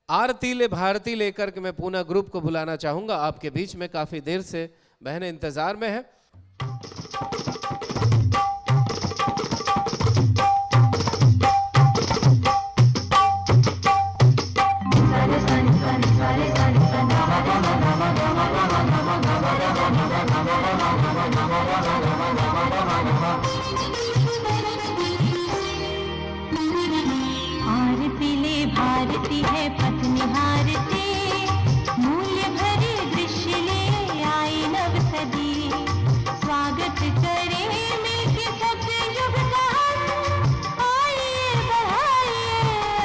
आरती ले भारती लेकर के मैं पूना ग्रुप को बुलाना चाहूंगा आपके बीच में। काफी देर से बहनें इंतजार में है। आरती ले भारती है पथ निहारती, मूल्य भरे दृश्य ले आई नव सदी। स्वागत करे मिलके सतयुग का, आइए बढ़ाइए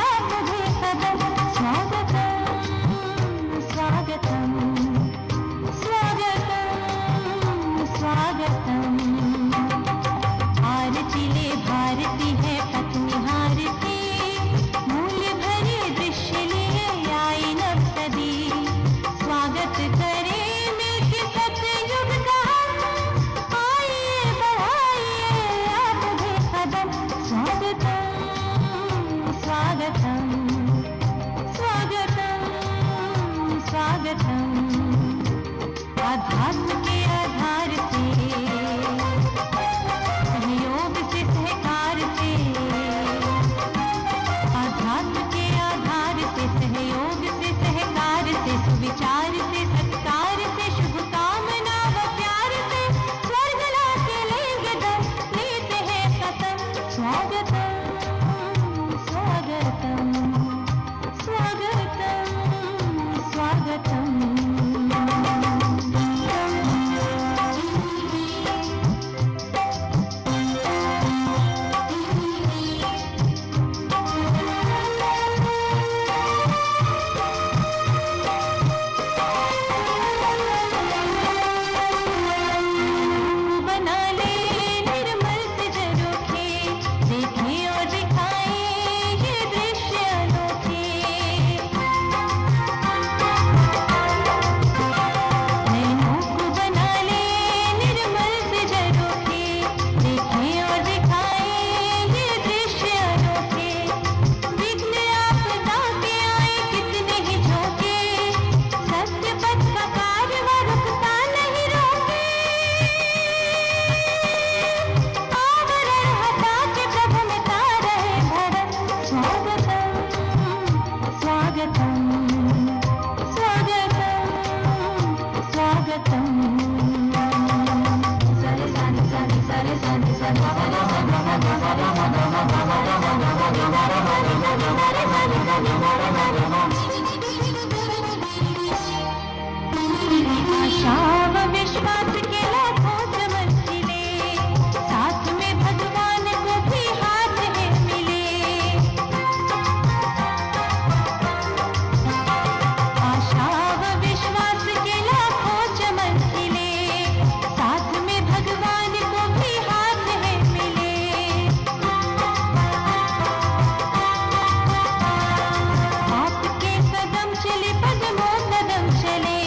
आप भी कदम। स्वागतम स्वागतम स्वागतम स्वागतम। आरती ले भारती है पथ निहारती, मूल्य भरे दृश्य ले आई नव सदी। स्वागत करे मिलके सतयुग का, आइए बढ़ाइए आप भी कदम। स्वागतम स्वागतम स्वागतम स्वागतम। आध्यात्म के आधार से, सहयोग से सहकार से, आध्यात्म के आधार से, सहयोग से सहकार से, सुविचार से सत्कार से, शुभकामना व प्यार से, स्वर्ग लाके लेंगे दम, लेते हैं कसम। स्वागतम स्वागतम स्वागतम स्वागतम। बना ले निर्मल से झरोखे, देखें और दिखाएं ये दृश्य अनोखे। नैनों को बना ले निर्मल से झरोखे, देखें और दिखाएं ये दृश्य अनोखे। विघ्न आपदा के आए कितने ही झोंके, सत्य पथ का कारवां रुकता नहीं रोके। आवरण हटा के प्रभु मिटा रहे भरम। स्वागतम स्वागतम स्वागतम स्वागतम। सरे सानी सानी सरे सानी सानी आशा व विश्वास के लाखों चमन खिले, साथ में भगवान को भी हाथ में मिले। आशा व विश्वास के लाखों चमन खिले, साथ में भगवान को भी हाथ में मिले। आपके कदम चले पदमों कदम चले,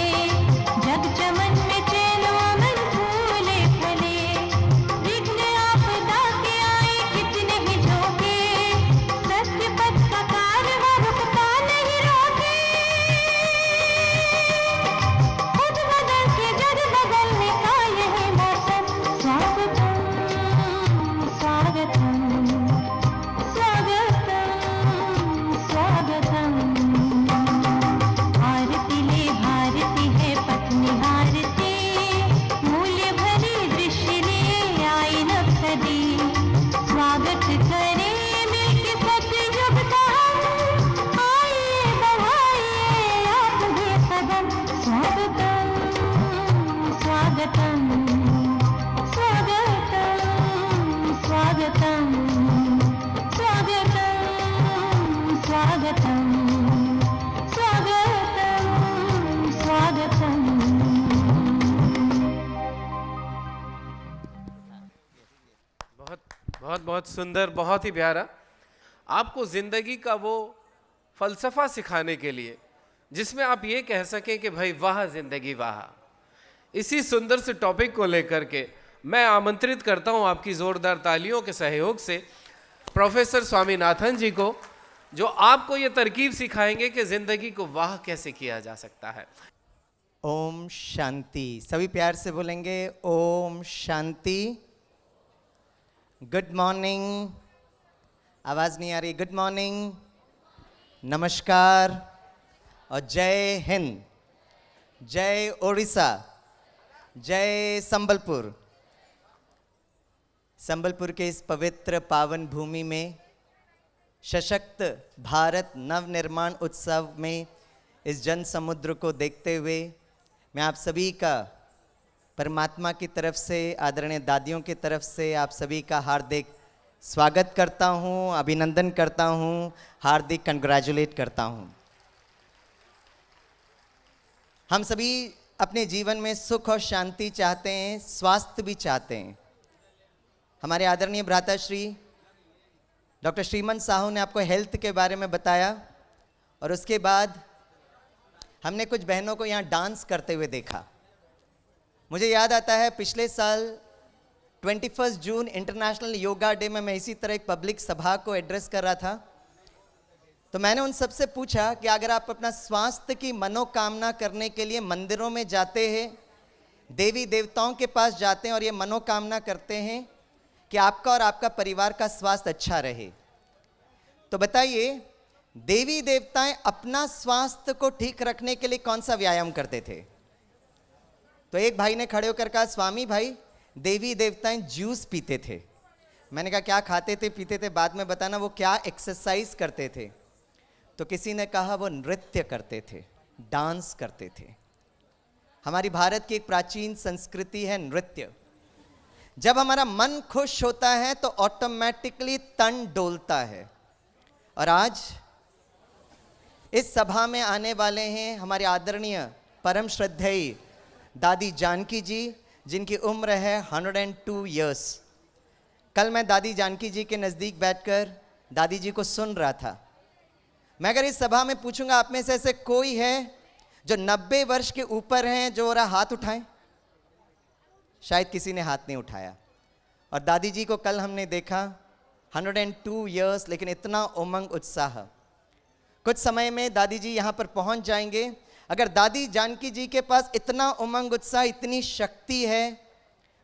जग चमन में चैन अमन फूले फले। विघ्न आपदा के आए कितने ही झोंके, सत्य पथ का कारवां रुकता नहीं रोके। खुद बदल के जग बदलने का यही मौसम। स्वागतम स्वागतम स्वागतम स्वागतम। आरती ले भारती है पथ निहारती, मूल्य भरे दृश्य ले आई नव सदी। स्वागत करे मिलके सतयुग का, आइए बढ़ाइए आप भी कदम। स्वागतम स्वागतम स्वागतम स्वागतम स्वागतम स्वागतम स्वागतम स्वागतम। बहुत बहुत बहुत सुंदर, बहुत ही प्यारा। आपको जिंदगी का वो फलसफा सिखाने के लिए जिसमें आप ये कह सकें कि भाई वाह जिंदगी वाह, इसी सुंदर से टॉपिक को लेकर के मैं आमंत्रित करता हूं आपकी जोरदार तालियों के सहयोग से प्रोफेसर स्वामीनाथन जी को जो आपको ये तरकीब सिखाएंगे कि जिंदगी को वाह कैसे किया जा सकता है। ओम शांति। सभी प्यार से बोलेंगे ओम शांति। Good morning. आवाज नहीं आ रही? गुड मॉर्निंग, नमस्कार और जय हिंद, जय ओडिशा, जय संबलपुर। संबलपुर के इस पवित्र पावन भूमि में सशक्त भारत नवनिर्माण उत्सव में इस जन समुद्र को देखते हुए मैं आप सभी का परमात्मा की तरफ से, आदरणीय दादियों की तरफ से आप सभी का हार्दिक स्वागत करता हूं, अभिनंदन करता हूं, हार्दिक कंग्रेचुलेट करता हूं। हम सभी अपने जीवन में सुख और शांति चाहते हैं, स्वास्थ्य भी चाहते हैं। हमारे आदरणीय भ्राता श्री डॉक्टर श्रीमन साहू ने आपको हेल्थ के बारे में बताया और उसके बाद हमने कुछ बहनों को यहाँ डांस करते हुए देखा। मुझे याद आता है पिछले साल 21 जून इंटरनेशनल योगा डे में मैं इसी तरह एक पब्लिक सभा को एड्रेस कर रहा था, तो मैंने उन सबसे पूछा कि अगर आप अपना स्वास्थ्य की मनोकामना करने के लिए मंदिरों में जाते हैं, देवी देवताओं के पास जाते हैं और ये मनोकामना करते हैं कि आपका और आपका परिवार का स्वास्थ्य अच्छा रहे, तो बताइए देवी देवताएं अपना स्वास्थ्य को ठीक रखने के लिए कौन सा व्यायाम करते थे? तो एक भाई ने खड़े होकर कहा, स्वामी भाई देवी देवताएं जूस पीते थे। मैंने कहा क्या खाते थे पीते थे बाद में बताना, वो क्या एक्सरसाइज करते थे? तो किसी ने कहा वो नृत्य करते थे, डांस करते थे। हमारी भारत की एक प्राचीन संस्कृति है नृत्य। जब हमारा मन खुश होता है तो ऑटोमेटिकली तन डोलता है। और आज इस सभा में आने वाले हैं हमारे आदरणीय परम श्रद्धेय दादी जानकी जी, जिनकी उम्र है 102 इयर्स। कल मैं दादी जानकी जी के नज़दीक बैठकर दादी जी को सुन रहा था। मैं अगर इस सभा में पूछूंगा आप में से ऐसे कोई है जो 90 वर्ष के ऊपर हैं जो जरा हाथ उठाएं? शायद किसी ने हाथ नहीं उठाया। और दादी जी को कल हमने देखा 102 इयर्स, लेकिन इतना उमंग उत्साह। कुछ समय में दादी जी यहाँ पर पहुँच जाएंगे। अगर दादी जानकी जी के पास इतना उमंग उत्साह, इतनी शक्ति है,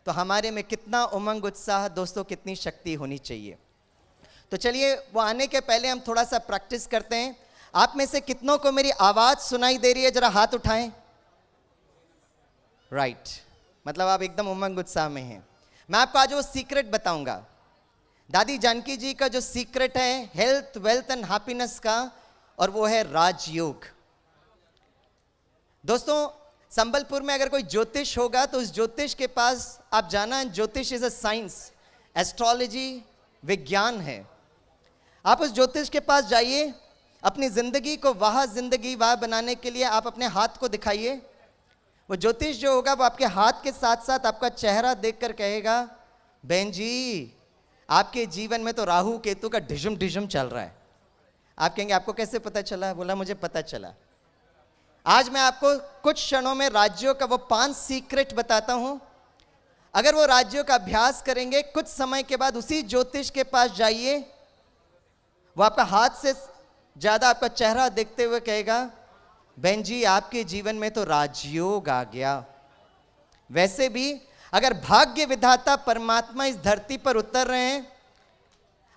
तो हमारे में कितना उमंग उत्साह दोस्तों, कितनी शक्ति होनी चाहिए। तो चलिए वो आने के पहले हम थोड़ा सा प्रैक्टिस करते हैं। आप में से कितनों को मेरी आवाज़ सुनाई दे रही है? जरा हाथ उठाएं। राइट, मतलब आप एकदम उमंग उत्साह में हैं। मैं आपको आज वो सीक्रेट बताऊंगा, दादी जानकी जी का जो सीक्रेट है हेल्थ, वेल्थ एंड हैप्पीनेस का, और वो है राजयोग। दोस्तों संबलपुर में अगर कोई ज्योतिष होगा तो उस ज्योतिष के पास आप जाना। ज्योतिष इज अ साइंस, एस्ट्रोलॉजी विज्ञान है। आप उस ज्योतिष के पास जाइए, अपनी जिंदगी को जिंदगी वाह बनाने के लिए आप अपने हाथ को दिखाइए। वो ज्योतिष जो होगा वो आपके हाथ के साथ साथ आपका चेहरा देखकर कहेगा, बहन जी आपके जीवन में तो राहु केतु का ढिशुम ढिशुम चल रहा है। आप कहेंगे आपको कैसे पता चला? बोला मुझे पता चला। आज मैं आपको कुछ क्षणों में राज्यों का वो 5 सीक्रेट बताता हूं। अगर वो राज्यों का अभ्यास करेंगे, कुछ समय के बाद उसी ज्योतिष के पास जाइए, वो आपका हाथ से ज्यादा आपका चेहरा देखते हुए कहेगा, बहन जी आपके जीवन में तो राजयोग आ गया। वैसे भी अगर भाग्य विधाता परमात्मा इस धरती पर उतर रहे हैं,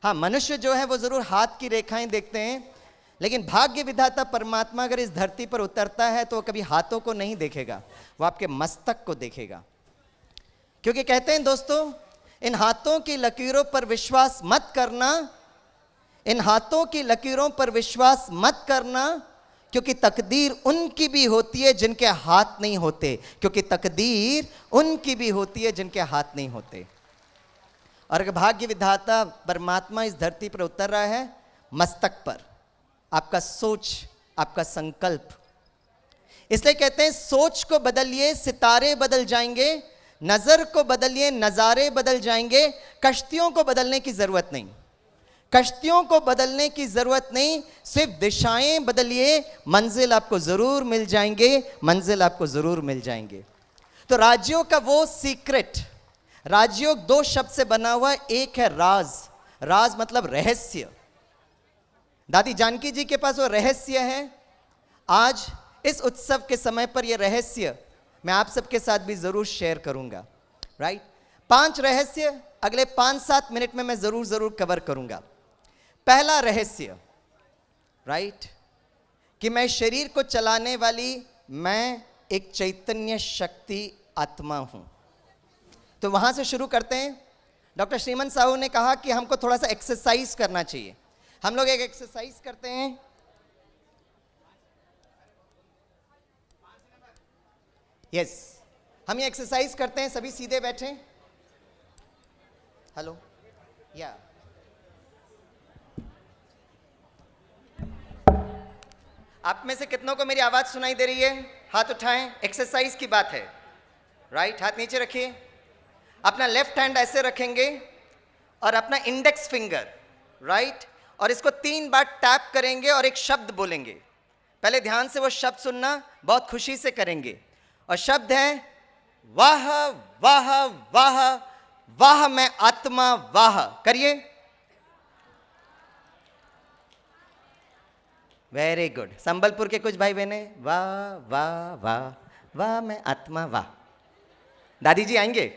हाँ मनुष्य जो है वो जरूर हाथ की रेखाएं देखते हैं, लेकिन भाग्य विधाता परमात्मा अगर इस धरती पर उतरता है तो वो कभी हाथों को नहीं देखेगा, वो आपके मस्तक को देखेगा। क्योंकि कहते हैं दोस्तों, इन हाथों की लकीरों पर विश्वास मत करना, इन हाथों की लकीरों पर विश्वास मत करना, क्योंकि तकदीर उनकी भी होती है जिनके हाथ नहीं होते, क्योंकि तकदीर उनकी भी होती है जिनके हाथ नहीं होते। और अगर भाग्य विधाता परमात्मा इस धरती पर उतर रहा है, मस्तक पर आपका सोच, आपका संकल्प। इसलिए कहते हैं सोच को बदलिए सितारे बदल जाएंगे, नजर को बदलिए नजारे बदल जाएंगे। कश्तियों को बदलने की जरूरत नहीं, कश्तियों को बदलने की जरूरत नहीं, सिर्फ दिशाएं बदलिए, मंजिल आपको जरूर मिल जाएंगे, मंजिल आपको जरूर मिल जाएंगे। तो राजयोग का वो सीक्रेट, राजयोग 2 शब्द से बना हुआ, एक है राज, राज मतलब रहस्य। दादी जानकी जी के पास वो रहस्य है। आज इस उत्सव के समय पर यह रहस्य मैं आप सबके साथ भी जरूर शेयर करूंगा, राइट। 5 रहस्य अगले 5-7 मिनट में मैं जरूर कवर करूंगा। पहला रहस्य, राइट, कि मैं शरीर को चलाने वाली मैं एक चैतन्य शक्ति आत्मा हूं। तो वहां से शुरू करते हैं। डॉक्टर श्रीमन साहू ने कहा कि हमको थोड़ा सा एक्सरसाइज करना चाहिए। हम लोग एक एक्सरसाइज करते हैं। यस, हम ये एक्सरसाइज करते हैं। सभी सीधे बैठे। हेलो, या आप में से कितनों को मेरी आवाज सुनाई दे रही है? हाथ उठाएं। एक्सरसाइज की बात है, राइट। हाथ नीचे रखिए। अपना लेफ्ट हैंड ऐसे रखेंगे और अपना इंडेक्स फिंगर, राइट, और इसको 3 बार टैप करेंगे और एक शब्द बोलेंगे। पहले ध्यान से वो शब्द सुनना, बहुत खुशी से करेंगे। और शब्द है वाह वाह वाह वाह मैं आत्मा वाह। करिए। Very good. संबलपुर के कुछ भाई बहने, वाह वाह वाह वाह मैं आत्मा वाह। दादी जी आएंगे,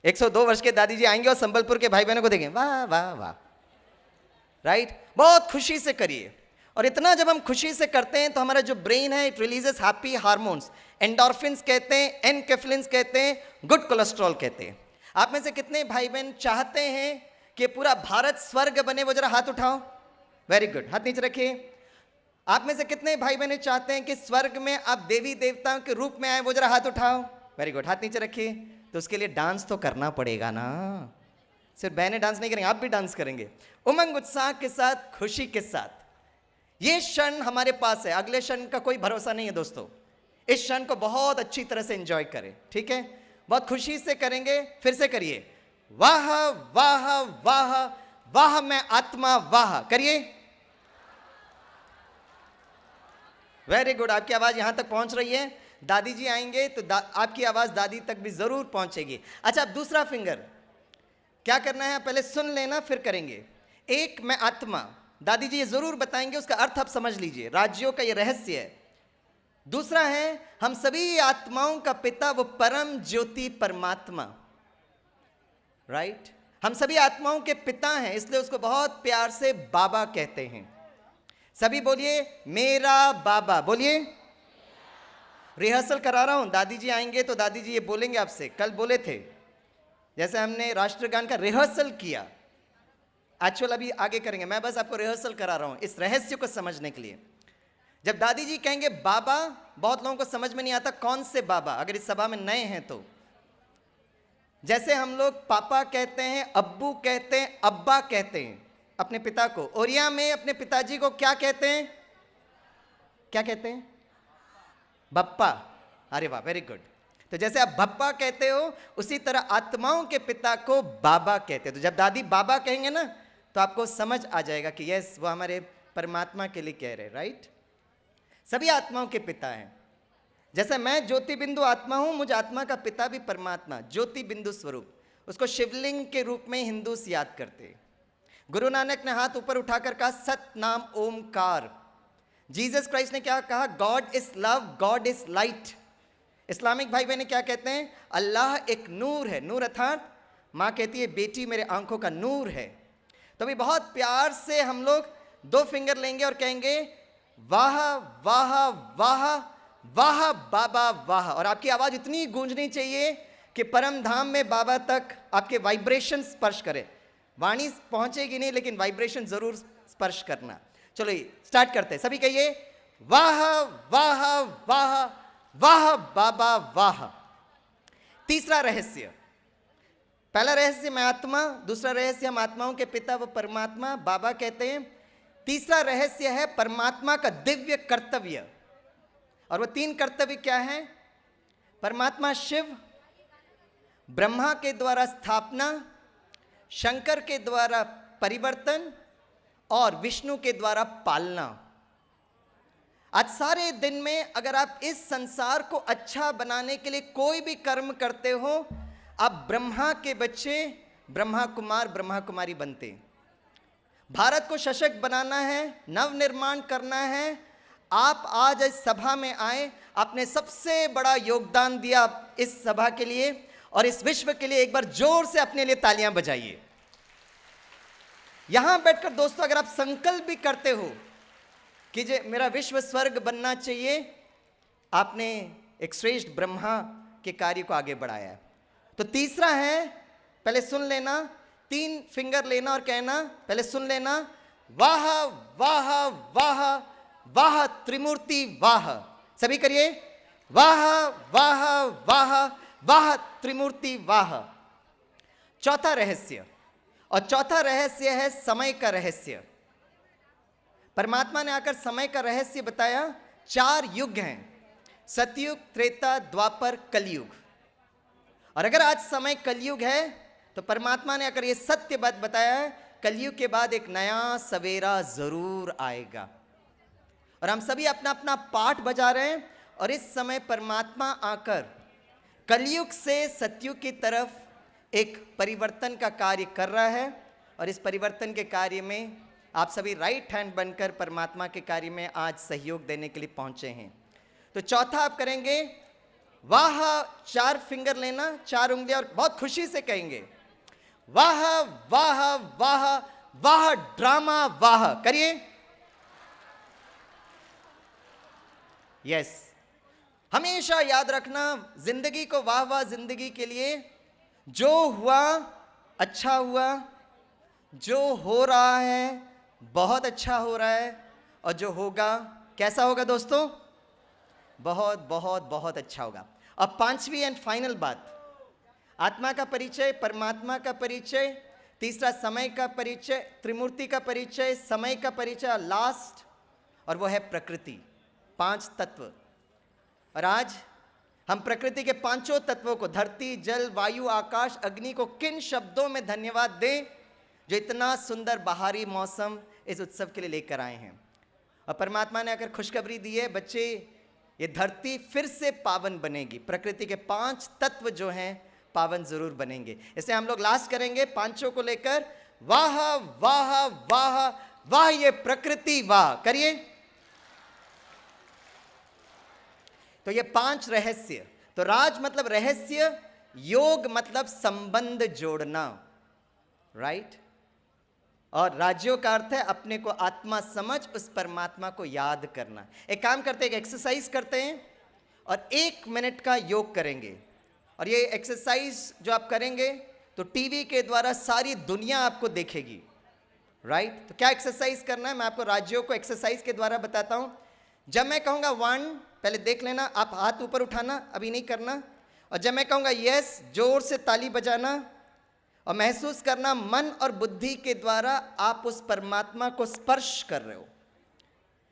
102 वर्ष के दादी जी आएंगे और संबलपुर के भाई बहनों को देखें, वाह वाह वाह, राइट। बहुत खुशी से करिए। और इतना जब हम खुशी से करते हैं तो हमारा जो ब्रेन है it releases happy hormones. Endorphins कहते हैं, एनकेफ्लिन्स कहते हैं, गुड कोलेस्ट्रॉल कहते हैं। आप में से कितने भाई बहन चाहते हैं कि पूरा भारत स्वर्ग बने? वो जरा हाथ उठाओ। वेरी गुड, हाथ नीचे रखिए। आप में से कितने भाई बहन चाहते हैं कि स्वर्ग में आप देवी देवताओं के रूप में आए? वो जरा हाथ उठाओ। वेरी गुड, हाथ नीचे रखिए। तो उसके लिए डांस तो करना पड़ेगा ना। सिर्फ बहनें डांस नहीं करेंगे, आप भी डांस करेंगे उमंग उत्साह के साथ, खुशी के साथ। ये क्षण हमारे पास है, अगले क्षण का कोई भरोसा नहीं है दोस्तों। इस क्षण को बहुत अच्छी तरह से एंजॉय करें, ठीक है? बहुत खुशी से करेंगे। फिर से करिए, वाह वाह वाह वाह मैं आत्मा वाह। करिए। Very good. आपकी आवाज यहां तक पहुंच रही है। दादी जी आएंगे तो आपकी आवाज दादी तक भी जरूर पहुंचेगी। अच्छा, अब दूसरा फिंगर क्या करना है? पहले सुन लेना फिर करेंगे। एक मैं आत्मा, दादी जी ये जरूर बताएंगे, उसका अर्थ आप समझ लीजिए। राज्यों का ये रहस्य है। दूसरा है हम सभी आत्माओं का पिता वो परम ज्योति परमात्मा, राइट। हम सभी आत्माओं के पिता हैं, इसलिए उसको बहुत प्यार से बाबा कहते हैं। सभी बोलिए मेरा बाबा। बोलिए। रिहर्सल करा रहा हूं, दादी जी आएंगे तो दादी जी ये बोलेंगे आपसे। कल बोले थे, जैसे हमने राष्ट्रगान का रिहर्सल किया, एक्चुअल अभी आगे करेंगे। मैं बस आपको रिहर्सल करा रहा हूं इस रहस्य को समझने के लिए। जब दादी जी कहेंगे बाबा, बहुत लोगों को समझ में नहीं आता कौन से बाबा, अगर इस सभा में नए हैं तो। जैसे हम लोग पापा कहते हैं, अब्बू कहते हैं, अब्बा कहते हैं अपने पिता को। ओरिया में अपने पिताजी को क्या कहते हैं? क्या कहते हैं? बप्पा। अरे वाह, वेरी गुड। तो जैसे आप बप्पा कहते हो, उसी तरह आत्माओं के पिता को बाबा कहते हैं। तो जब दादी बाबा कहेंगे ना तो आपको समझ आ जाएगा कि यस, वो हमारे परमात्मा के लिए कह रहे, राइट। सभी आत्माओं के पिता हैं। जैसे मैं ज्योति बिंदु आत्मा हूं, मुझ आत्मा का पिता भी परमात्मा, ज्योति बिंदु स्वरूप। उसको शिवलिंग के रूप में हिंदू याद करते हैं। गुरु नानक ने हाथ ऊपर उठाकर कहा सत नाम ओमकार। जीसस क्राइस्ट ने क्या कहा? God is love, God is light. Islamic भाई बहन क्या कहते हैं? अल्लाह एक नूर है। नूर अर्थात माँ कहती है बेटी मेरे आंखों का नूर है। तो अभी बहुत प्यार से हम लोग 2 फिंगर लेंगे और कहेंगे वाह वाह वाह वाह बाबा वाह। और आपकी आवाज इतनी गूंजनी चाहिए कि परम धाम में बाबा तक आपके वाइब्रेशन स्पर्श करे। वाणी पहुंचेगी नहीं, लेकिन वाइब्रेशन जरूर स्पर्श करना। चलो स्टार्ट करते हैं। सभी कहिए वाह वाह वाह वाह बाबा वाह। तीसरा रहस्य, पहला रहस्य मैं आत्मा, दूसरा रहस्य हम आत्माओं के पिता व परमात्मा बाबा कहते हैं। तीसरा रहस्य है परमात्मा का दिव्य कर्तव्य। और वो 3 कर्तव्य क्या है? परमात्मा शिव, ब्रह्मा के द्वारा स्थापना, शंकर के द्वारा परिवर्तन और विष्णु के द्वारा पालना। आज सारे दिन में अगर आप इस संसार को अच्छा बनाने के लिए कोई भी कर्म करते हो, आप ब्रह्मा के बच्चे, ब्रह्मा कुमार, ब्रह्मा कुमारी बनते। भारत को सशक्त बनाना है, नवनिर्माण करना है। आप आज इस सभा में आए, आपने सबसे बड़ा योगदान दिया इस सभा के लिए और इस विश्व के लिए। एक बार जोर से अपने लिए तालियां बजाइए। यहां बैठकर दोस्तों अगर आप संकल्प भी करते हो कि जे मेरा विश्व स्वर्ग बनना चाहिए, आपने एक श्रेष्ठ ब्रह्मा के कार्य को आगे बढ़ाया है। तो तीसरा है, पहले सुन लेना, 3 फिंगर लेना और कहना, पहले सुन लेना, वाह वाह वाह वाह त्रिमूर्ति वाह। सभी करिए, वाह वाह वाह वाह त्रिमूर्ति वाह। चौथा रहस्य, और चौथा रहस्य है समय का रहस्य। परमात्मा ने आकर समय का रहस्य बताया। 4 युग हैं, सतयुग, त्रेता, द्वापर, कलयुग। और अगर आज समय कलयुग है तो परमात्मा ने आकर यह सत्य बात बताया है, कलयुग के बाद एक नया सवेरा जरूर आएगा। और हम सभी अपना अपना पाठ बजा रहे हैं और इस समय परमात्मा आकर कलयुग से सतयुग की तरफ एक परिवर्तन का कार्य कर रहा है। और इस परिवर्तन के कार्य में आप सभी राइट हैंड बनकर परमात्मा के कार्य में आज सहयोग देने के लिए पहुंचे हैं। तो चौथा आप करेंगे, वाह, 4 फिंगर लेना, 4 उंगलियां, और बहुत खुशी से कहेंगे, वाह वाह वाह वाह ड्रामा वाह। करिए, यस। हमेशा याद रखना, जिंदगी को वाह वाह जिंदगी के लिए जो हुआ अच्छा हुआ, जो हो रहा है बहुत अच्छा हो रहा है, और जो होगा कैसा होगा दोस्तों? बहुत बहुत बहुत अच्छा होगा। अब 5वीं एंड फाइनल बात, आत्मा का परिचय, परमात्मा का परिचय, तीसरा समय का परिचय, त्रिमूर्ति का परिचय, समय का परिचय, लास्ट, और वो है प्रकृति, 5 तत्व। और आज हम प्रकृति के 5 तत्वों को, धरती, जल, वायु, आकाश, अग्नि को किन शब्दों में धन्यवाद दें जो इतना सुंदर बाहरी मौसम इस उत्सव के लिए लेकर आए हैं। और परमात्मा ने आकर खुशखबरी दी है, बच्चे, ये धरती फिर से पावन बनेगी। प्रकृति के 5 तत्व जो हैं पावन जरूर बनेंगे। इसलिए हम लोग लास्ट करेंगे 5 को लेकर, वाह वाह वाह वाह ये प्रकृति वाह। करिए। तो ये 5 रहस्य। तो राज मतलब रहस्य, योग मतलब संबंध जोड़ना, राइट। और राज्यों का अर्थ है अपने को आत्मा समझ उस परमात्मा को याद करना। एक काम करते हैं, एक एक्सरसाइज करते हैं और 1 मिनट का योग करेंगे। और ये एक्सरसाइज जो आप करेंगे तो टीवी के द्वारा सारी दुनिया आपको देखेगी, राइट। तो क्या एक्सरसाइज करना है, मैं आपको राज्यों को एक्सरसाइज के द्वारा बताता हूं। जब मैं कहूंगा 1, पहले देख लेना, आप हाथ ऊपर उठाना, अभी नहीं करना। और जब मैं कहूंगा यस, जोर से ताली बजाना और महसूस करना मन और बुद्धि के द्वारा आप उस परमात्मा को स्पर्श कर रहे हो।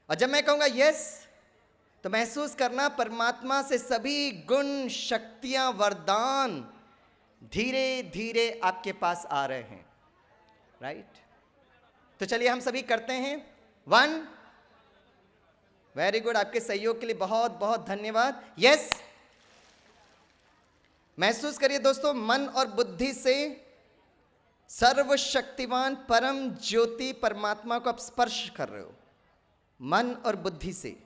और जब मैं कहूंगा यस, तो महसूस करना परमात्मा से सभी गुण, शक्तियां, वरदान धीरे धीरे आपके पास आ रहे हैं, राइट। तो चलिए हम सभी करते हैं। 1, वेरी गुड, आपके सहयोग के लिए बहुत बहुत धन्यवाद। यस, महसूस करिए दोस्तों, मन और बुद्धि से सर्वशक्तिवान परम ज्योति परमात्मा को आप स्पर्श कर रहे हो, मन और बुद्धि से।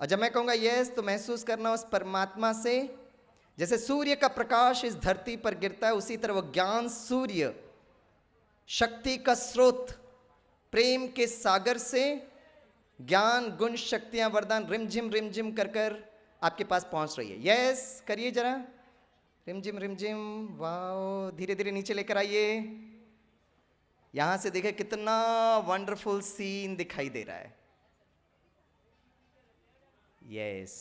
और जब मैं कहूंगा यस, तो महसूस करना उस परमात्मा से, जैसे सूर्य का प्रकाश इस धरती पर गिरता है, उसी तरह वो ज्ञान सूर्य, शक्ति का स्रोत, प्रेम के सागर से ज्ञान, गुण, शक्तियां, वरदान रिमझिम कर कर आपके पास पहुंच रही है। यस करिए जरा, रिमझिम, वाओ, धीरे धीरे नीचे लेकर आइए। यहां से देखिए कितना वंडरफुल सीन दिखाई दे रहा है। यस।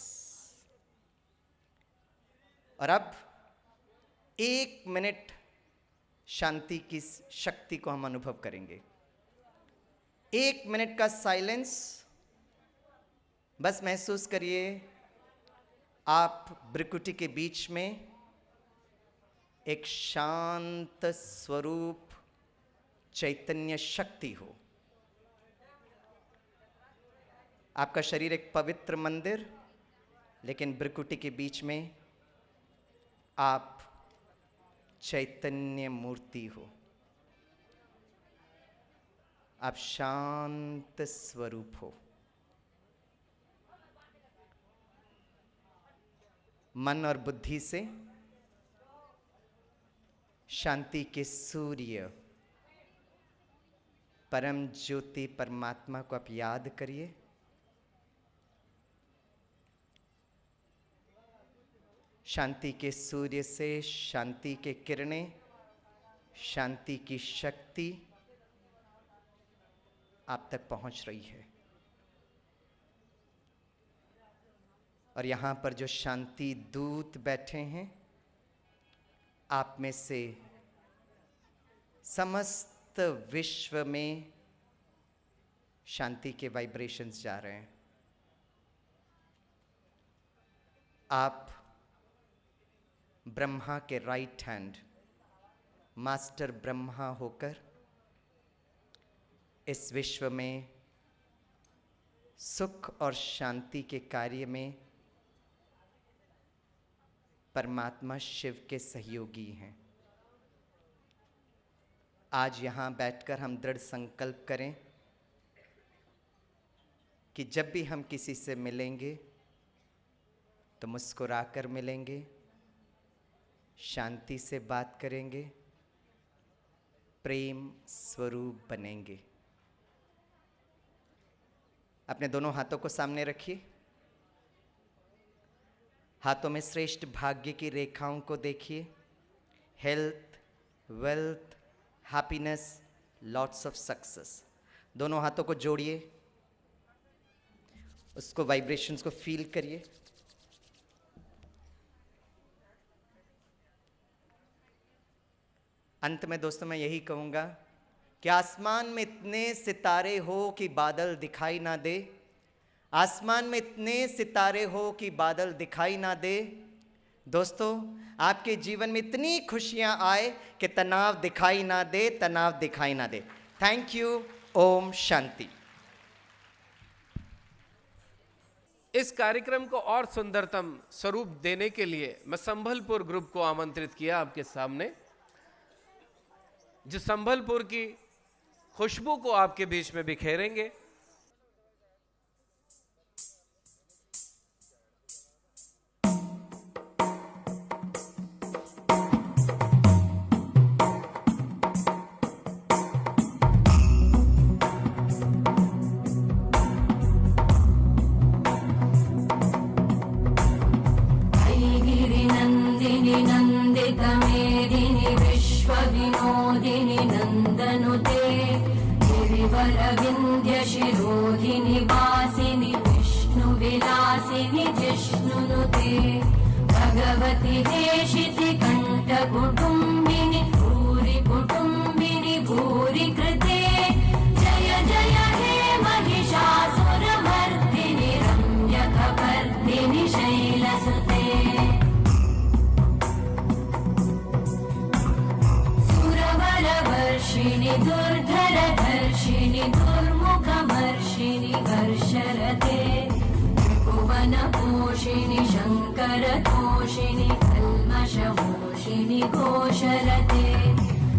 और अब 1 मिनट शांति की शक्ति को हम अनुभव करेंगे। 1 मिनट का साइलेंस। बस महसूस करिए आप भ्रिकुटी के बीच में एक शांत स्वरूप चैतन्य शक्ति हो। आपका शरीर एक पवित्र मंदिर, लेकिन भ्रिकुटी के बीच में आप चैतन्य मूर्ति हो। आप शांत स्वरूप हो। मन और बुद्धि से शांति के सूर्य परम ज्योति परमात्मा को आप याद करिए। शांति के सूर्य से शांति के किरणें, शांति की शक्ति आप तक पहुंच रही है। और यहाँ पर जो शांति दूत बैठे हैं, आप में से समस्त विश्व में शांति के वाइब्रेशंस जा रहे हैं। आप ब्रह्मा के राइट हैंड मास्टर ब्रह्मा होकर इस विश्व में सुख और शांति के कार्य में परमात्मा शिव के सहयोगी हैं। आज यहाँ बैठकर हम दृढ़ संकल्प करें कि जब भी हम किसी से मिलेंगे तो मुस्कुराकर मिलेंगे, शांति से बात करेंगे, प्रेम स्वरूप बनेंगे। अपने दोनों हाथों को सामने रखिए। हाथों में श्रेष्ठ भाग्य की रेखाओं को देखिए। Health, wealth, happiness, lots of success. दोनों हाथों को जोड़िए, उसको वाइब्रेशंस को फील करिए। अंत में दोस्तों मैं यही कहूँगा कि आसमान में इतने सितारे हो कि बादल दिखाई ना दे, आसमान में इतने सितारे हो कि बादल दिखाई ना दे। दोस्तों आपके जीवन में इतनी खुशियाँ आए कि तनाव दिखाई ना दे, तनाव दिखाई ना दे। Thank you. ओम शांति। इस कार्यक्रम को और सुंदरतम स्वरूप देने के लिए मैं संभलपुर ग्रुप को आमंत्रित किया आपके सामने, जो संभलपुर की खुशबू को आपके बीच में बिखेरेंगे। गिरिनन्दिनि नन्दितमेदिनि विश्वविनोदिनि नन्दनुते गिरिवरविन्ध्यशिरोधिनि वासिनि विष्णुविलासिनि जिष्णुनुते भगवति हेशिति कण्ठकुटुम्बिनि भूरि कुटुम्बिनि भूरि कृते जय जय हे महिषासुरमर्दिनि रम्यकपर्दिनि शैलसुते सुरवरवर्षिणि दुर्धरधर्षिणि दुर्मुखमर्षिणि हर्षरते त्रिभुवनपोषिणि शङ्करतोषिणि कल्मषमोषिणि घोषरते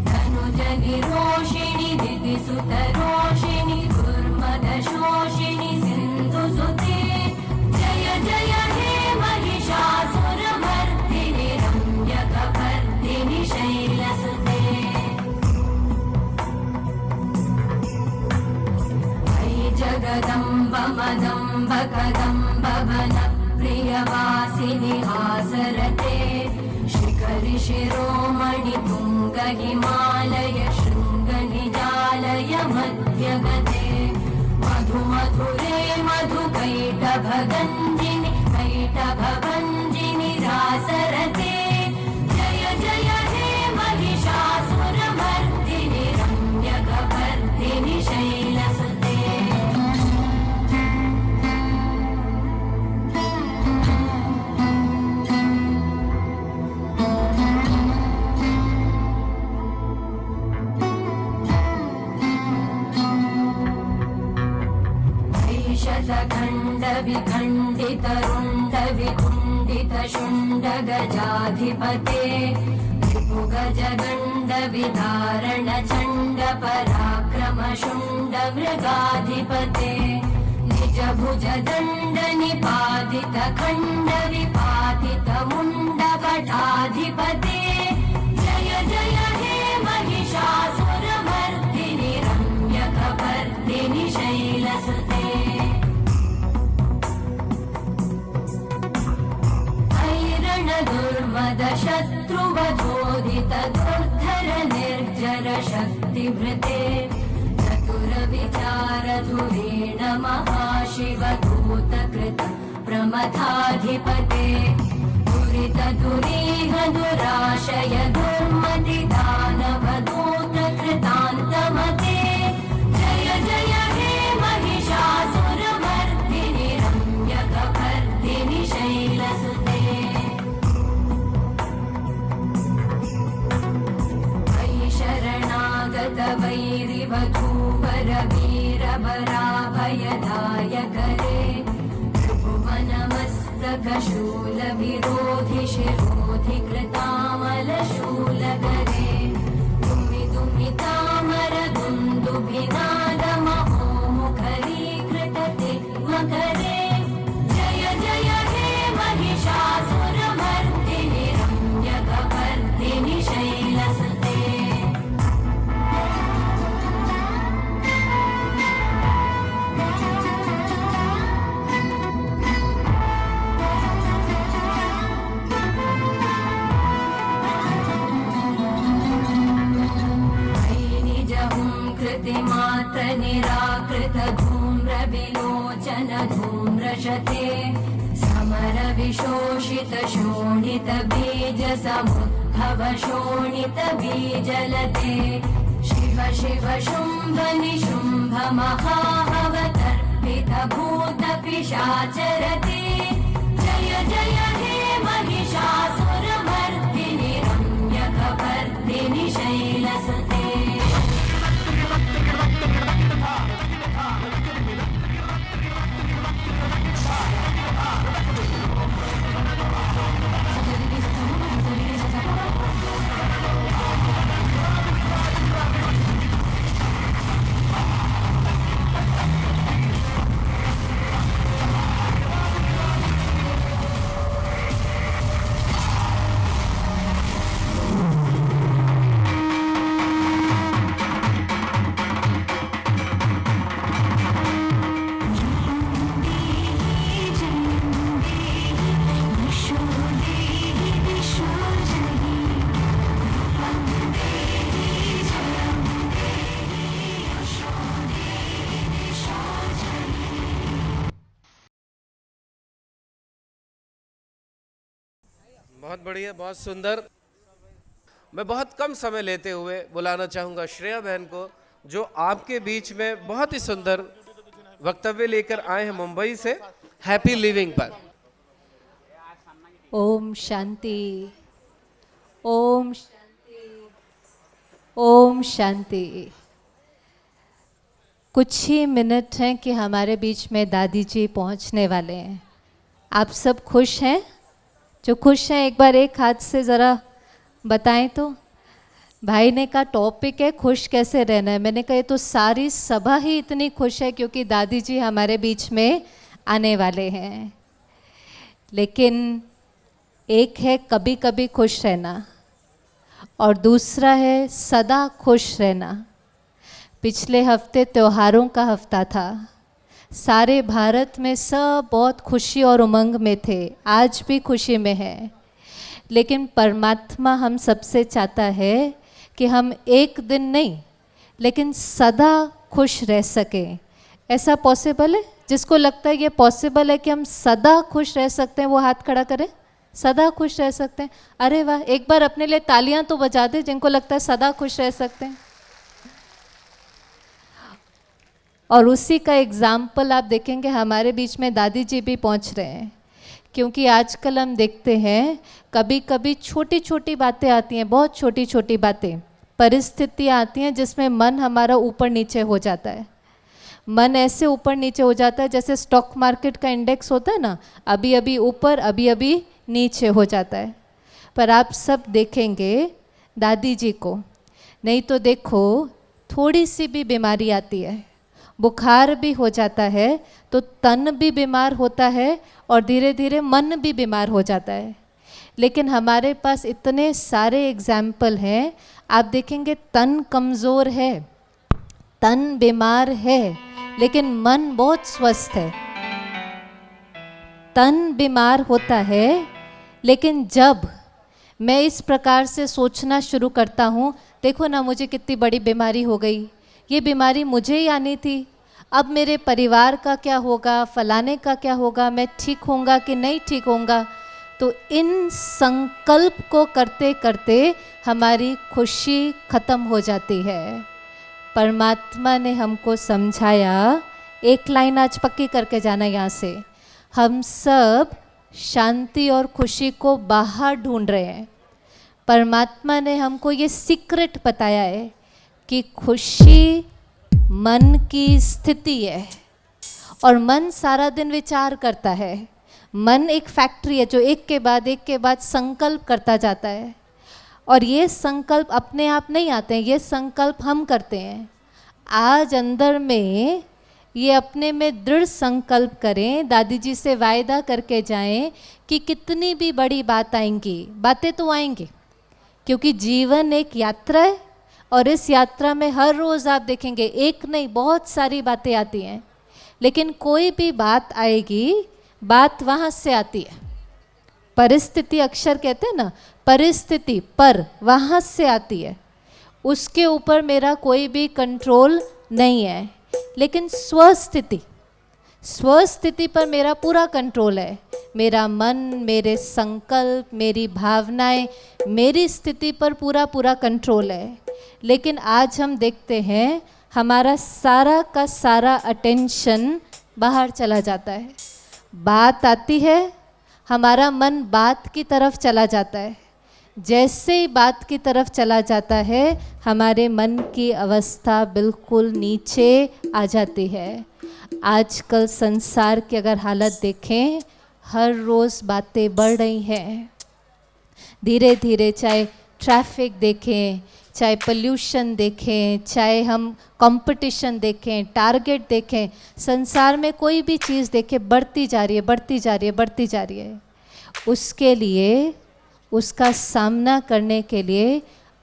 धनुजनिरोषिणि दिदिसुतरोषिणि दुर्मदशोषिणि सिन्धुसुते जय जय हे महिषासुरमर्दिनि रम्यकपर्दिनि शैलसुते जगदम्ब मदम्ब कदम्ब वनप्रियवासिनि आसरते शिखरि शिरोमणि तुङ्ग हिमालय शृङ्ग निजालय मध्यगते मधु मधुरे मधुकैटभगञ्जिनि कैटभभञ्जिनि रासरते जय जय हे महिषासुरमर्दिनि रम्यकपर्दिनि शैलसुते विखण्डितरुण्डविकुण्डितशुण्डगजाधिपते रिपुगजगण्ड विदारण चण्ड पराक्रम शुण्ड मृगाधिपते निज भुज दण्ड निपातित खण्ड विपातित मुण्ड कटाधिपते जय जय हे महिषासुरमर्दिनि रम्यकपर्दिनि शैलसुते दुर्मद शत्रुवधोदित दुर्धर निर्जर शक्तिभृते चतुर विचार धुरेण महाशिव दूतकृत प्रमथाधिपते दुरित दुरीह दुराशय दुर्मति दानव दूत कृतान्तमते जय जय हे महिषासुरमर्दिनि रम्यकपर्दिनि शैलसुते शरणागत वैरिवधूवर वीरबराभयदायक रे त्रिभुवनमस्तक शूल विरोधि शिरोधि कृतामल शूल करे दुमि दुमि तामर दुन्दुभिनाद महोमुखरी कृतते मकरे जय जय हे महिषासुरमर्दिनि रम्यकपर्दिनि शैलसुते मात्र निराकृत धूम्र विलोचन धूम्रशते समर विशोषित शोणित बीज समुद्भव शोणित बीजलते शिव शिव शुम्भ निशुम्भ महाहवतर्पित भूत पिशाचरते जय जय हे महिषासुरमर्दिनि रम्यकपर्दिनि शैलसुते बहुत बढ़िया, बहुत सुंदर। मैं बहुत कम समय लेते हुए बुलाना चाहूँगा श्रेया बहन को, जो आपके बीच में बहुत ही सुंदर वक्तव्य लेकर आए हैं मुंबई से हैप्पी लिविंग पर। ओम शांति, ओम शांति, ओम शांति। कुछ ही मिनट हैं कि हमारे बीच में दादी जी पहुंचने वाले हैं। आप सब खुश हैं? जो खुश हैं एक बार एक हाथ से ज़रा बताएं तो। भाई ने कहा टॉपिक है खुश कैसे रहना है। मैंने कहा ये तो सारी सभा ही इतनी खुश है क्योंकि दादी जी हमारे बीच में आने वाले हैं। लेकिन एक है कभी कभी खुश रहना और दूसरा है सदा खुश रहना। पिछले हफ्ते त्योहारों का हफ्ता था। सारे भारत में सब बहुत खुशी और उमंग में थे, आज भी खुशी में है। लेकिन परमात्मा हम सबसे चाहता है कि हम एक दिन नहीं लेकिन सदा खुश रह सकें। ऐसा पॉसिबल है? जिसको लगता है ये पॉसिबल है कि हम सदा खुश रह सकते हैं वो हाथ खड़ा करें। सदा खुश रह सकते हैं? अरे वाह, एक बार अपने लिए तालियां तो बजा दें जिनको लगता है सदा खुश रह सकते हैं। और उसी का एग्जाम्पल आप देखेंगे हमारे बीच में दादी जी भी पहुंच रहे हैं। क्योंकि आजकल हम देखते हैं कभी कभी छोटी छोटी बातें आती हैं, बहुत छोटी छोटी बातें, परिस्थितियाँ आती हैं जिसमें मन हमारा ऊपर नीचे हो जाता है। मन ऐसे ऊपर नीचे हो जाता है जैसे स्टॉक मार्केट का इंडेक्स होता है ना, अभी अभी ऊपर अभी अभी नीचे हो जाता है। पर आप सब देखेंगे दादी जी को नहीं तो देखो थोड़ी सी भी बीमारी आती है, बुखार भी हो जाता है तो तन भी बीमार होता है और धीरे धीरे मन भी बीमार हो जाता है। लेकिन हमारे पास इतने सारे एग्जाम्पल हैं, आप देखेंगे तन कमज़ोर है, तन बीमार है, लेकिन मन बहुत स्वस्थ है। तन बीमार होता है, लेकिन जब मैं इस प्रकार से सोचना शुरू करता हूँ, देखो ना मुझे कितनी बड़ी बीमारी हो गई, ये बीमारी मुझे ही आनी थी, अब मेरे परिवार का क्या होगा, फलाने का क्या होगा, मैं ठीक होऊंगा कि नहीं ठीक होऊंगा। तो इन संकल्प को करते करते हमारी खुशी खत्म हो जाती है। परमात्मा ने हमको समझाया, एक लाइन आज पक्की करके जाना यहाँ से, हम सब शांति और खुशी को बाहर ढूंढ रहे हैं। परमात्मा ने हमको ये सीक्रेट बताया है कि खुशी मन की स्थिति है और मन सारा दिन विचार करता है। मन एक फैक्ट्री है जो एक के बाद संकल्प करता जाता है और ये संकल्प अपने आप नहीं आते हैं, ये संकल्प हम करते हैं। आज अंदर में ये अपने में दृढ़ संकल्प करें, दादी जी से वायदा करके जाएं कि कितनी भी बड़ी बात आएंगी, बातें तो आएंगी, क्योंकि जीवन एक यात्रा है और इस यात्रा में हर रोज़ आप देखेंगे एक नहीं बहुत सारी बातें आती हैं, लेकिन कोई भी बात आएगी, बात वहाँ से आती है। परिस्थिति अक्षर कहते हैं ना, परिस्थिति पर वहाँ से आती है, उसके ऊपर मेरा कोई भी कंट्रोल नहीं है। लेकिन स्वस्थिति पर मेरा पूरा कंट्रोल है। मेरा मन, मेरे संकल्प, मेरी भावनाएं, मेरी स्थिति पर पूरा कंट्रोल है। लेकिन आज हम देखते हैं हमारा सारा का सारा अटेंशन बाहर चला जाता है। बात आती है, हमारा मन बात की तरफ चला जाता है। जैसे ही बात की तरफ चला जाता है, हमारे मन की अवस्था बिल्कुल नीचे आ जाती है। आजकल संसार की अगर हालत देखें, हर रोज़ बातें बढ़ रही हैं। धीरे धीरे चाहे ट्रैफिक देखें, चाहे पोल्यूशन देखें, चाहे हम कंपटीशन देखें, टारगेट देखें, संसार में कोई भी चीज़ देखें बढ़ती जा रही है। उसके लिए, उसका सामना करने के लिए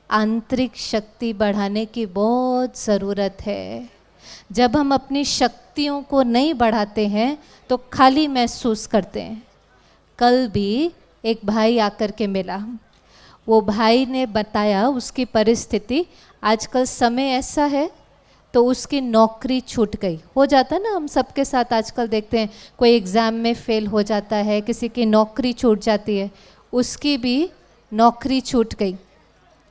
आंतरिक शक्ति बढ़ाने की बहुत ज़रूरत है। जब हम अपनी शक्तियों को नहीं बढ़ाते हैं तो खाली महसूस करते हैं। कल भी एक भाई आकर के मिला, वो भाई ने बताया उसकी परिस्थिति, आजकल समय ऐसा है तो उसकी नौकरी छूट गई। हो जाता है ना, हम सबके साथ आजकल देखते हैं, कोई एग्ज़ाम में फ़ेल हो जाता है, किसी की नौकरी छूट जाती है, उसकी भी नौकरी छूट गई।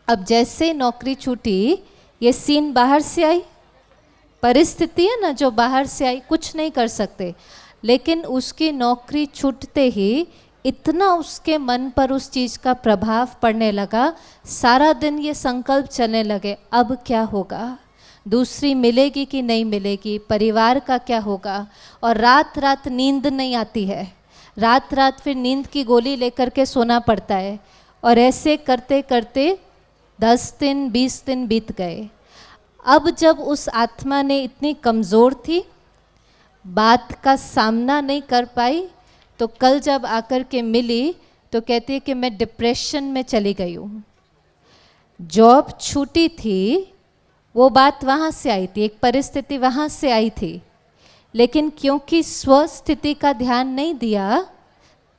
अब जैसे नौकरी छूटी, ये सीन बाहर से आई, परिस्थिति है ना जो बाहर से आई, कुछ नहीं कर सकते। लेकिन उसकी नौकरी छूटते ही इतना उसके मन पर उस चीज़ का प्रभाव पड़ने लगा, सारा दिन ये संकल्प चलने लगे, अब क्या होगा, दूसरी मिलेगी कि नहीं मिलेगी, परिवार का क्या होगा। और रात रात नींद नहीं आती है, रात रात फिर नींद की गोली लेकर के सोना पड़ता है। और ऐसे करते करते 10 दिन 20 दिन बीत गए। अब जब उस आत्मा ने इतनी कमज़ोर थी, बात का सामना नहीं कर पाई, तो कल जब आकर के मिली तो कहती है कि मैं डिप्रेशन में चली गई हूँ। जॉब छूटी थी, वो बात वहाँ से आई थी, एक परिस्थिति वहाँ से आई थी, लेकिन क्योंकि स्वस्थिति का ध्यान नहीं दिया,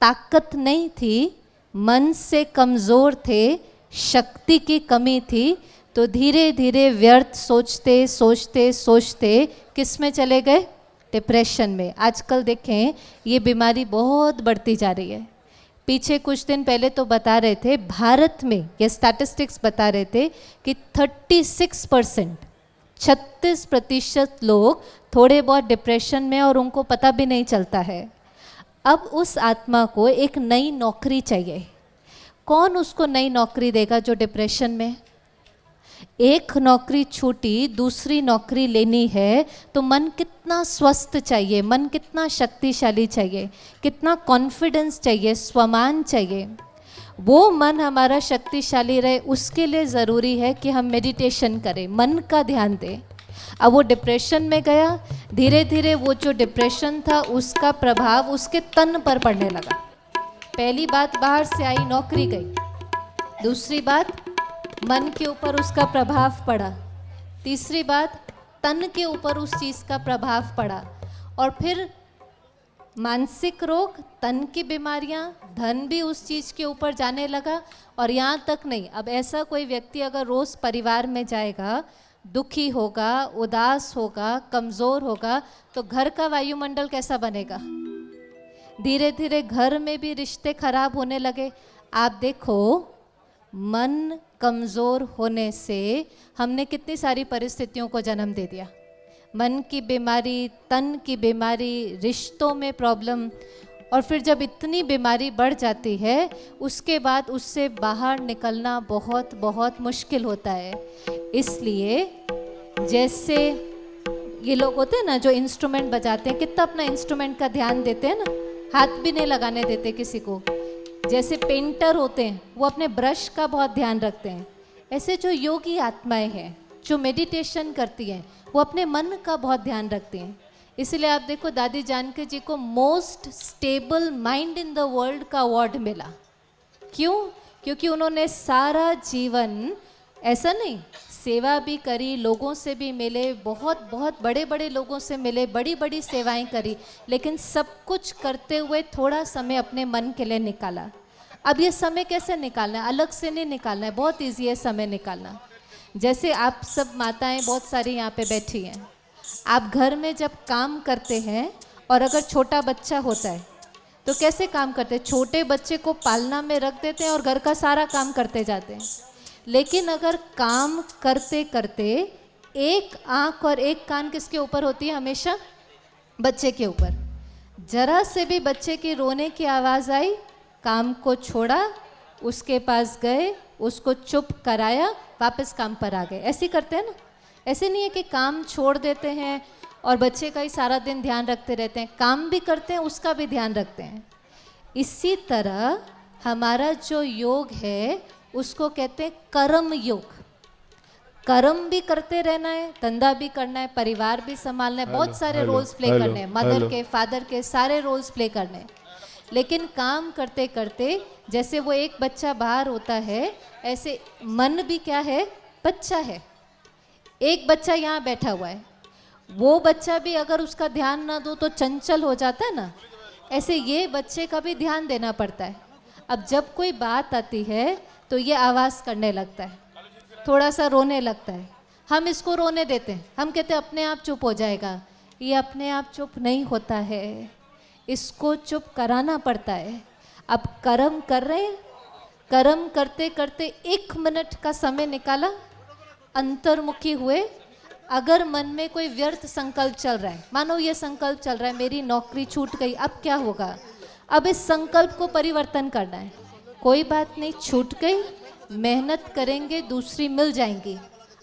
ताकत नहीं थी, मन से कमज़ोर थे, शक्ति की कमी थी, तो धीरे धीरे व्यर्थ सोचते सोचते सोचते किस में चले गए, डिप्रेशन में। आजकल देखें ये बीमारी बहुत बढ़ती जा रही है। पीछे कुछ दिन पहले तो बता रहे थे, भारत में ये स्टैटिस्टिक्स बता रहे थे कि 36% लोग थोड़े बहुत डिप्रेशन में और उनको पता भी नहीं चलता है। अब उस आत्मा को एक नई नौकरी चाहिए। कौन उसको नई नौकरी देगा जो डिप्रेशन में? एक नौकरी छूटी, दूसरी नौकरी लेनी है तो मन कितना स्वस्थ चाहिए, मन कितना शक्तिशाली चाहिए, कितना कॉन्फिडेंस चाहिए, स्वमान चाहिए। वो मन हमारा शक्तिशाली रहे, उसके लिए ज़रूरी है कि हम मेडिटेशन करें, मन का ध्यान दें। अब वो डिप्रेशन में गया, धीरे धीरे वो जो डिप्रेशन था उसका प्रभाव उसके तन पर पड़ने लगा। पहली बात बाहर से आई, नौकरी गई। दूसरी बात मन के ऊपर उसका प्रभाव पड़ा। तीसरी बात तन के ऊपर उस चीज़ का प्रभाव पड़ा। और फिर मानसिक रोग, तन की बीमारियां, धन भी उस चीज़ के ऊपर जाने लगा। और यहाँ तक नहीं, अब ऐसा कोई व्यक्ति अगर रोज़ परिवार में जाएगा, दुखी होगा, उदास होगा, कमज़ोर होगा, तो घर का वायुमंडल कैसा बनेगा? धीरे धीरे घर में भी रिश्ते खराब होने लगे। आप देखो, मन कमज़ोर होने से हमने कितनी सारी परिस्थितियों को जन्म दे दिया। मन की बीमारी, तन की बीमारी, रिश्तों में प्रॉब्लम। और फिर जब इतनी बीमारी बढ़ जाती है, उसके बाद उससे बाहर निकलना बहुत बहुत मुश्किल होता है। इसलिए जैसे ये लोग होते हैं ना जो इंस्ट्रूमेंट बजाते हैं, कितना अपना इंस्ट्रूमेंट का ध्यान देते हैं ना, हाथ भी नहीं लगाने देते किसी को। जैसे पेंटर होते हैं, वो अपने ब्रश का बहुत ध्यान रखते हैं। ऐसे जो योगी आत्माएं हैं, जो मेडिटेशन करती हैं, वो अपने मन का बहुत ध्यान रखती हैं। इसलिए आप देखो, दादी जानकी जी को most stable mind in the world का अवार्ड मिला। क्यों? क्योंकि उन्होंने सारा जीवन, ऐसा नहीं, सेवा भी करी, लोगों से भी मिले, बहुत बहुत बड़े बड़े लोगों से मिले, बड़ी बड़ी सेवाएं करी, लेकिन सब कुछ करते हुए थोड़ा समय अपने मन के लिए निकाला। अब ये समय कैसे निकालना है? अलग से नहीं निकालना है, बहुत ईजी है समय निकालना। जैसे आप सब माताएं बहुत सारी यहाँ पे बैठी हैं, आप घर में जब काम करते हैं और अगर छोटा बच्चा होता है तो कैसे काम करते हैं? छोटे बच्चे को पालना में रख देते हैं और घर का सारा काम करते जाते हैं। लेकिन अगर काम करते करते एक आँख और एक कान किसके ऊपर होती है? हमेशा बच्चे के ऊपर। जरा से भी बच्चे की रोने की आवाज़ आई, काम को छोड़ा, उसके पास गए, उसको चुप कराया, वापस काम पर आ गए। ऐसे करते हैं ना? ऐसे नहीं है कि काम छोड़ देते हैं और बच्चे का ही सारा दिन ध्यान रखते रहते हैं, काम भी करते हैं, उसका भी ध्यान रखते हैं। इसी तरह हमारा जो योग है उसको कहते हैं कर्म योग। कर्म भी करते रहना है, धंधा भी करना है, परिवार भी संभालना है, बहुत सारे रोल्स प्ले करने हैं, मदर के, फादर के, सारे रोल्स प्ले करने हैं। लेकिन काम करते करते जैसे वो एक बच्चा बाहर होता है, ऐसे मन भी क्या है? बच्चा है। एक बच्चा यहाँ बैठा हुआ है, वो बच्चा भी अगर उसका ध्यान ना दो तो चंचल हो जाता है ना, ऐसे ये बच्चे का भी ध्यान देना पड़ता है। अब जब कोई बात आती है तो ये आवाज़ करने लगता है, थोड़ा सा रोने लगता है, हम इसको रोने देते हैं, हम कहते हैं अपने आप चुप हो जाएगा। ये अपने आप चुप नहीं होता है, इसको चुप कराना पड़ता है। अब कर्म कर रहे हैं, कर्म करते करते 1 मिनट का समय निकाला, अंतर्मुखी हुए। अगर मन में कोई व्यर्थ संकल्प चल रहा है, मानो ये संकल्प चल रहा है मेरी नौकरी छूट गई, अब क्या होगा? अब इस संकल्प को परिवर्तन करना है। कोई बात नहीं, छूट गई, मेहनत करेंगे, दूसरी मिल जाएंगी।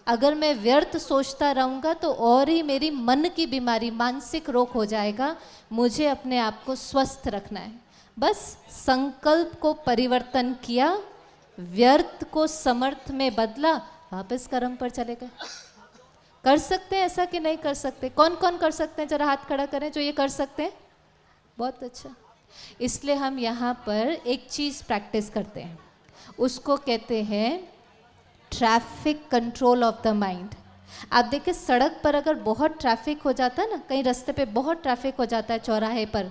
अगर मैं व्यर्थ सोचता रहूँगा तो और ही मेरी मन की बीमारी, मानसिक रोग हो जाएगा। मुझे अपने आप को स्वस्थ रखना है। बस संकल्प को परिवर्तन किया, व्यर्थ को समर्थ में बदला, वापस कर्म पर चले गए। कर सकते हैं ऐसा कि नहीं कर सकते? कौन कौन कर सकते हैं? जरा हाथ खड़ा करें जो ये कर सकते हैं। बहुत अच्छा। इसलिए हम यहाँ पर एक चीज़ प्रैक्टिस करते हैं, उसको कहते हैं traffic control of the mind. आप देखिए, सड़क पर अगर बहुत ट्रैफिक हो जाता है ना, कहीं रास्ते पे बहुत ट्रैफिक हो जाता है चौराहे पर,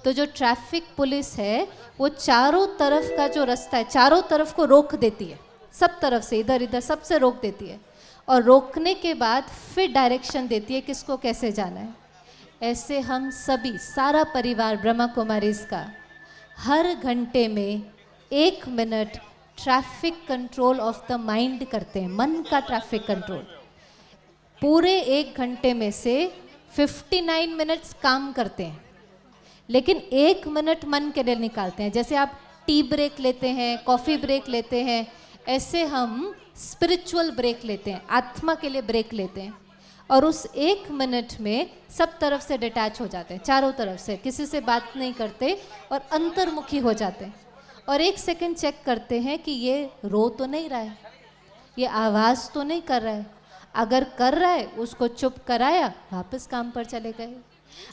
तो जो ट्रैफिक पुलिस है वो चारों तरफ का जो रास्ता है, चारों तरफ को रोक देती है, सब तरफ से, इधर इधर सबसे रोक देती है। और रोकने के बाद फिर डायरेक्शन देती है किसको कैसे जाना है। ऐसे हम सभी, सारा परिवार ब्रह्मा कुमारीज का, हर घंटे में 1 minute traffic control of the mind करते हैं, मन का ट्रैफिक कंट्रोल। पूरे 1 घंटे में से 59 मिनट्स काम करते हैं, लेकिन 1 मिनट मन के लिए निकालते हैं। जैसे आप टी ब्रेक लेते हैं, कॉफ़ी ब्रेक लेते हैं, ऐसे हम स्पिरिचुअल ब्रेक लेते हैं, आत्मा के लिए ब्रेक लेते हैं। और उस 1 मिनट में सब तरफ से डिटैच हो जाते हैं, चारों तरफ से, किसी से बात नहीं करते और अंतर्मुखी हो जाते हैं। और 1 सेकंड चेक करते हैं कि ये रो तो नहीं रहा है, ये आवाज़ तो नहीं कर रहा है। अगर कर रहा है उसको चुप कराया, वापस काम पर चले गए।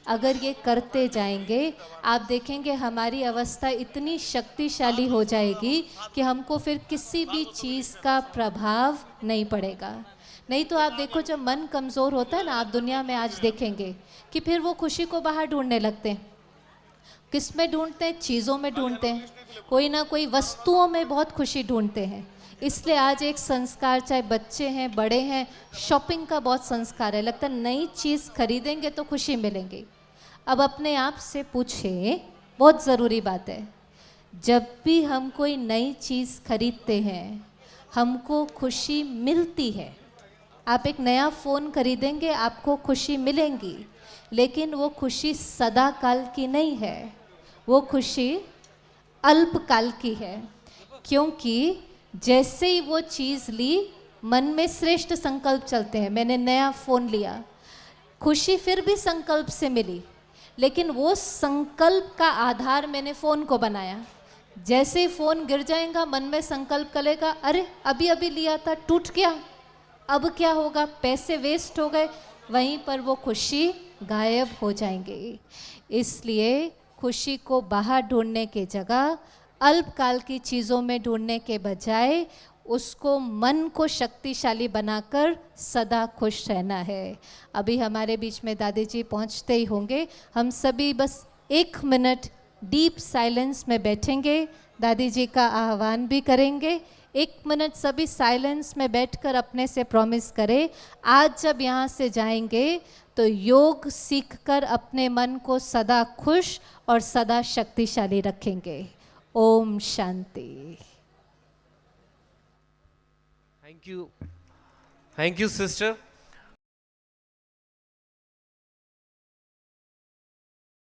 अगर ये करते जाएंगे आप देखेंगे हमारी अवस्था इतनी शक्तिशाली हो जाएगी कि हमको फिर किसी भी चीज़ का प्रभाव नहीं पड़ेगा। नहीं तो आप देखो जब मन कमज़ोर होता है ना, आप दुनिया में आज देखेंगे कि फिर वो खुशी को बाहर ढूंढने लगते हैं। किस में ढूंढते हैं? चीज़ों में ढूंढते हैं, कोई ना कोई वस्तुओं में बहुत खुशी ढूंढते हैं। इसलिए आज एक संस्कार, चाहे बच्चे हैं बड़े हैं, शॉपिंग का बहुत संस्कार है। लगता है नई चीज़ खरीदेंगे तो खुशी मिलेंगी। अब अपने आप से पूछे, बहुत ज़रूरी बात है, जब भी हम कोई नई चीज़ खरीदते हैं हमको खुशी मिलती है। आप एक नया फ़ोन खरीदेंगे आपको खुशी मिलेंगी, लेकिन वो खुशी सदा काल की नहीं है, वो खुशी अल्पकाल की है। क्योंकि जैसे ही वो चीज़ ली मन में श्रेष्ठ संकल्प चलते हैं। मैंने नया फ़ोन लिया, खुशी फिर भी संकल्प से मिली, लेकिन वो संकल्प का आधार मैंने फ़ोन को बनाया। जैसे ही फ़ोन गिर जाएगा मन में संकल्प करेगा, अरे अभी अभी लिया था टूट गया, अब क्या होगा, पैसे वेस्ट हो गए, वहीं पर वो खुशी गायब हो जाएंगी। इसलिए खुशी को बाहर ढूंढने के जगह अल्पकाल की चीज़ों में ढूंढने के बजाय उसको मन को शक्तिशाली बनाकर सदा खुश रहना है। अभी हमारे बीच में दादी जी पहुंचते ही होंगे। हम सभी बस 1 मिनट डीप साइलेंस में बैठेंगे, दादी जी का आह्वान भी करेंगे। 1 मिनट सभी साइलेंस में बैठकर अपने से प्रॉमिस करें, आज जब यहाँ से जाएंगे तो योग सीखकर अपने मन को सदा खुश और सदा शक्तिशाली रखेंगे। ओम शांति। Thank you sister.